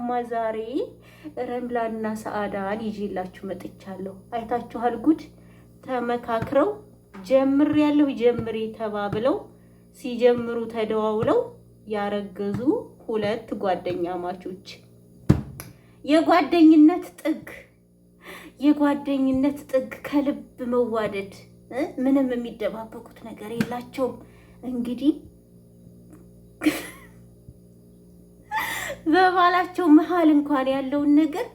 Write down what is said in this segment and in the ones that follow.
እናማ ዛሬ ረምላና ሰአዳን ይዤላችሁ መጥቻለሁ። አይታችኋል ጉድ። ተመካክረው ጀምሬያለሁ ጀምሬ ተባብለው ሲጀምሩ ተደዋውለው ያረገዙ ሁለት ጓደኛ ማቾች። የጓደኝነት ጥግ ከልብ መዋደድ፣ ምንም የሚደባበቁት ነገር የላቸውም። እንግዲህ በባላቸው መሀል እንኳን ያለውን ነገር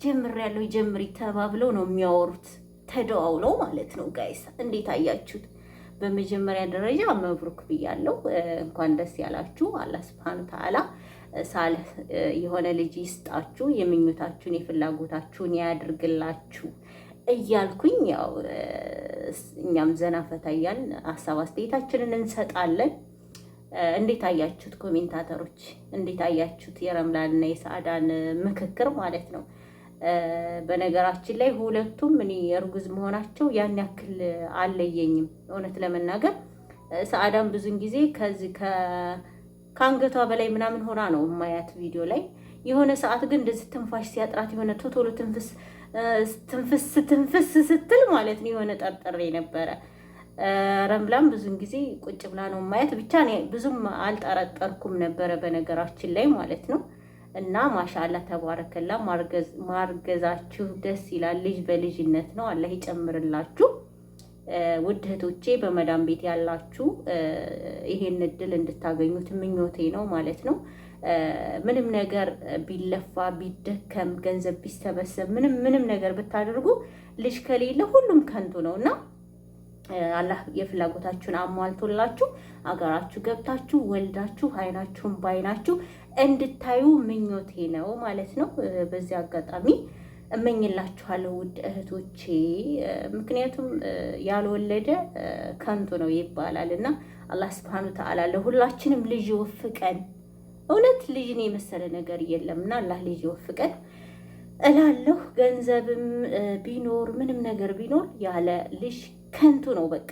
ጀምሬያለሁ ጀምሪ ተባብለው ነው የሚያወሩት፣ ተደዋውለው ማለት ነው። ጋይስ እንዴት አያችሁት? በመጀመሪያ ደረጃ መብሩክ ብያለሁ። እንኳን ደስ ያላችሁ። አላህ ሱብሃነሁ ወተዓላ ሳልህ የሆነ ልጅ ይስጣችሁ፣ የምኞታችሁን የፍላጎታችሁን ያድርግላችሁ እያልኩኝ ያው እኛም ዘና ፈታ እያልን ሀሳብ አስተያየታችንን እንሰጣለን። እንዴት አያችሁት? ኮሜንታተሮች እንዴት አያችሁት? የረምላንና የሰአዳን ምክክር ማለት ነው። በነገራችን ላይ ሁለቱም እኔ እርጉዝ መሆናቸው ያን ያክል አለየኝም። እውነት ለመናገር ሰአዳን ብዙን ጊዜ ከዚህ ከአንገቷ በላይ ምናምን ሆና ነው ማያት ቪዲዮ ላይ። የሆነ ሰዓት ግን እንደዚህ ትንፋሽ ሲያጥራት የሆነ ቶቶሎ ትንፍስ ስትል ማለት ነው የሆነ ጠርጥሬ ነበረ። ረምላም ብዙን ጊዜ ቁጭ ብላ ነው ማያት። ብቻ እኔ ብዙም አልጠረጠርኩም ነበረ በነገራችን ላይ ማለት ነው። እና ማሻአላ ተባረከላ ማርገዛችሁ ደስ ይላል። ልጅ በልጅነት ነው። አላህ ይጨምርላችሁ። ውድ እህቶቼ በመዳም ቤት ያላችሁ ይሄን እድል እንድታገኙት ምኞቴ ነው ማለት ነው። ምንም ነገር ቢለፋ ቢደከም ገንዘብ ቢሰበሰብ ምንም ነገር ብታደርጉ ልጅ ከሌለ ሁሉም ከንቱ ነውና አላህ የፍላጎታችሁን አሟልቶላችሁ አገራችሁ ገብታችሁ ወልዳችሁ አይናችሁን ባይናችሁ እንድታዩ ምኞቴ ነው ማለት ነው። በዚህ አጋጣሚ እመኝላችኋለሁ ውድ እህቶቼ። ምክንያቱም ያልወለደ ከንቱ ነው ይባላል እና አላህ ሱብሃነሁ ወተዓላ ለሁላችንም ልጅ ይወፍቀን። እውነት ልጅን የመሰለ ነገር የለምና አላህ ልጅ ይወፍቀን እላለሁ። ገንዘብም ቢኖር ምንም ነገር ቢኖር ያለ ልጅ ከንቱ ነው። በቃ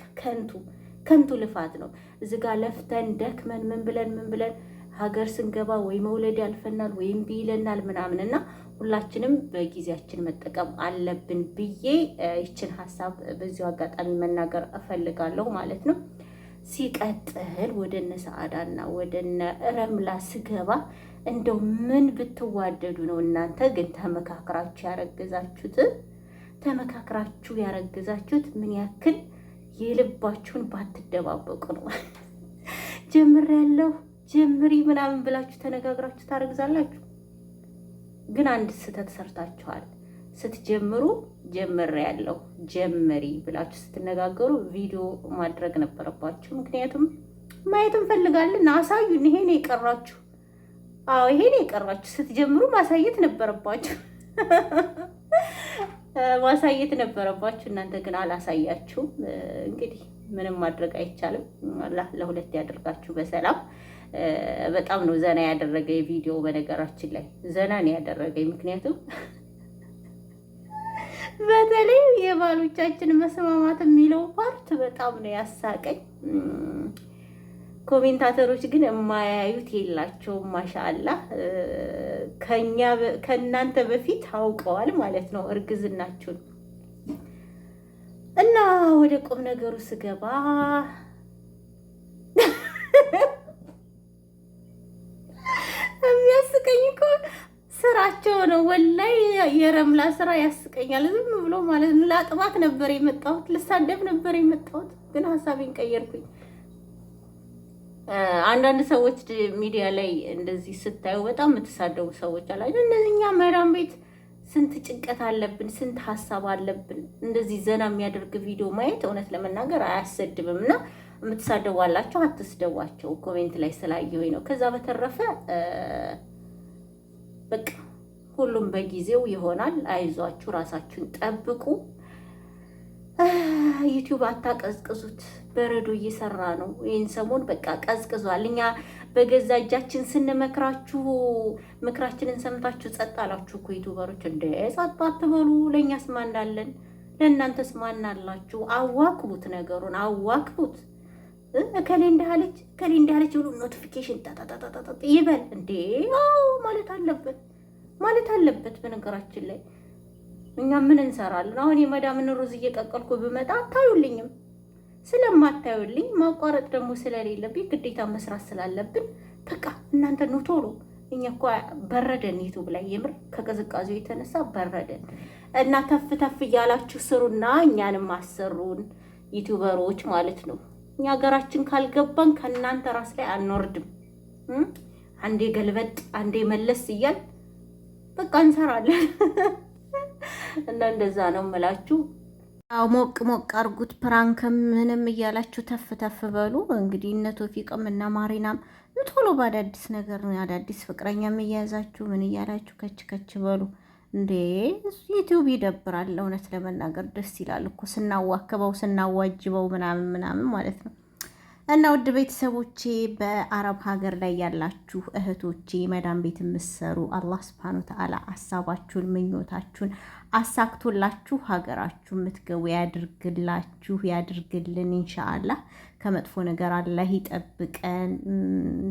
ከንቱ ልፋት ነው። እዚህ ጋር ለፍተን ደክመን ምን ብለን ሀገር ስንገባ ወይ መውለድ ያልፈናል ወይም ቢይለናል ምናምንና ሁላችንም በጊዜያችን መጠቀም አለብን ብዬ ይችን ሀሳብ በዚሁ አጋጣሚ መናገር እፈልጋለሁ ማለት ነው። ሲቀጥል ወደነ ሰአዳና ወደነ ረምላ ስገባ እንደው ምን ብትዋደዱ ነው እናንተ ግን ተመካክራችሁ ያረገዛችሁት ምን ያክል የልባችሁን ባትደባበቁ ነው። ጀምሬያለሁ ጀምሪ ምናምን ብላችሁ ተነጋግራችሁ ታረግዛላችሁ። ግን አንድ ስህተት ሰርታችኋል። ስትጀምሩ ጀምሬያለሁ ጀምሪ ብላችሁ ስትነጋገሩ ቪዲዮ ማድረግ ነበረባችሁ። ምክንያቱም ማየት እንፈልጋለን። አሳዩን። ይሄ ነው የቀራችሁ። አዎ ይሄ ነው የቀራችሁ። ስትጀምሩ ማሳየት ነበረባችሁ። እናንተ ግን አላሳያችሁም። እንግዲህ ምንም ማድረግ አይቻልም። አላህ ለሁለት ያደርጋችሁ በሰላም። በጣም ነው ዘና ያደረገኝ ቪዲዮ። በነገራችን ላይ ዘና ነው ያደረገኝ። ምክንያቱም በተለይ የባሎቻችን መስማማት የሚለው ፓርት በጣም ነው ያሳቀኝ። ኮሜንታተሮች ግን የማያዩት የላቸውም። ማሻአላህ ከእናንተ በፊት አውቀዋል ማለት ነው እርግዝናችሁን። እና ወደ ቁም ነገሩ ስገባ የሚያስቀኝ እኮ ስራቸው ነው። ወላይ የረምላ ስራ ያስቀኛል። ዝም ብሎ ማለት ነው። ላጥባት ነበር የመጣሁት፣ ልሳደብ ነበር የመጣሁት፣ ግን ሀሳቤን ቀየርኩኝ። አንዳንድ ሰዎች ሚዲያ ላይ እንደዚህ ስታዩ በጣም የምትሳደቡ ሰዎች አላችሁ። እነዚህኛ መዳም ቤት ስንት ጭንቀት አለብን፣ ስንት ሀሳብ አለብን። እንደዚህ ዘና የሚያደርግ ቪዲዮ ማየት እውነት ለመናገር አያሰድብም። እና የምትሳደቡ አላችሁ፣ አትስደቧቸው። ኮሜንት ላይ ስላየሁኝ ነው። ከዛ በተረፈ በቃ ሁሉም በጊዜው ይሆናል። አይዟችሁ፣ ራሳችሁን ጠብቁ። ዩቲዩብ አታቀዝቅዙት። በረዶ እየሰራ ነው። ይህን ሰሞን በቃ ቀዝቅዟል። እኛ በገዛ እጃችን ስንመክራችሁ ምክራችንን ሰምታችሁ ጸጥ አላችሁ እኮ ዩቲዩበሮች። እንደ ጸጥ አትበሉ። ለእኛስ ማን እንዳለን? ለእናንተስ ማን አላችሁ? አዋክቡት፣ ነገሩን አዋክቡት። እከሌ እንዳለች ብሎ ኖቲፊኬሽን ይበል እንዴ! አዎ ማለት አለበት። ማለት አለበት። በነገራችን ላይ እኛ ምን እንሰራለን? አሁን የመዳምን ሩዝ እየቀቀልኩ ብመጣ አታዩልኝም። ስለማታዩልኝ ማቋረጥ ደግሞ ስለሌለብኝ ግዴታ መስራት ስላለብን በቃ እናንተ ኑ ቶሎ። እኛ እኮ በረደን ዩቱብ ላይ የምር ከቅዝቃዜው የተነሳ በረደን እና ተፍ ተፍ እያላችሁ ስሩና እኛንም አሰሩን ዩቱበሮች ማለት ነው። እኛ ሀገራችን ካልገባን ከእናንተ ራስ ላይ አንወርድም። አንዴ ገልበጥ አንዴ መለስ እያል በቃ እንሰራለን እና እንደዛ ነው የምላችሁ። አው ሞቅ ሞቅ አርጉት፣ ፕራንክም ምንም እያላችሁ ተፍ ተፍ በሉ። እንግዲህ እነ ቶፊቅም እና ማሪናም ቶሎ በአዳዲስ ነገር ነው አዳዲስ ፍቅረኛም እያያዛችሁ ምን እያላችሁ ከች ከች በሉ። እንዴ ዩቲዩብ ይደብራል፣ እውነት ለመናገር ደስ ይላል እኮ ስናዋክበው ስናዋጅበው ምናምን ምናምን ማለት ነው። እና ውድ ቤተሰቦቼ በአረብ ሀገር ላይ ያላችሁ እህቶቼ መዳም ቤት የምትሰሩ አላህ ሱብሓነሁ ወተዓላ ሀሳባችሁን ምኞታችሁን አሳክቶላችሁ ሀገራችሁ የምትገቡ ያድርግላችሁ ያድርግልን። ኢንሻአላህ ከመጥፎ ነገር አላህ ይጠብቀን።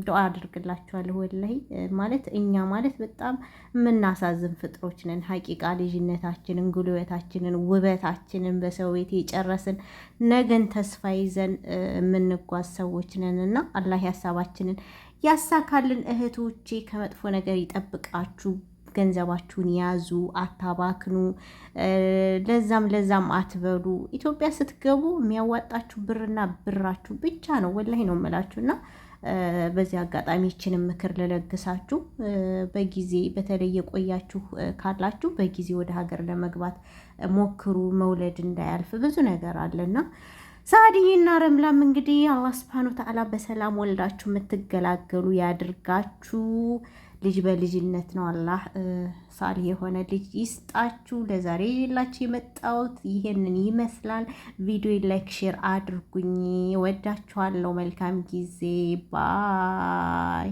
ዱአ አድርግላችኋለሁ። ወላሂ ማለት እኛ ማለት በጣም የምናሳዝን ፍጥሮች ነን። ሀቂቃ ልጅነታችንን ጉልበታችንን ውበታችንን በሰው ቤት የጨረስን ነገን ተስፋ ይዘን የምንጓዝ ሰዎች ነን እና አላህ ሀሳባችንን ያሳካልን። እህቶቼ ከመጥፎ ነገር ይጠብቃችሁ። ገንዘባችሁን ያዙ፣ አታባክኑ፣ ለዛም አትበሉ። ኢትዮጵያ ስትገቡ የሚያዋጣችሁ ብርና ብራችሁ ብቻ ነው። ወላሂ ነው የምላችሁና በዚህ አጋጣሚ ይችን ምክር ልለግሳችሁ። በጊዜ በተለይ የቆያችሁ ካላችሁ በጊዜ ወደ ሀገር ለመግባት ሞክሩ። መውለድ እንዳያልፍ ብዙ ነገር አለና ሳዲና ረምላም እንግዲህ አላህ ሱብሓነሁ ወተዓላ በሰላም ወልዳችሁ የምትገላገሉ ያድርጋችሁ። ልጅ በልጅነት ነው። አላህ ሳሊህ የሆነ ልጅ ይስጣችሁ። ለዛሬ የላችሁ የመጣሁት ይሄንን ይመስላል። ቪዲዮ ላይክ ሼር አድርጉኝ። ወዳችኋለሁ። መልካም ጊዜ ባይ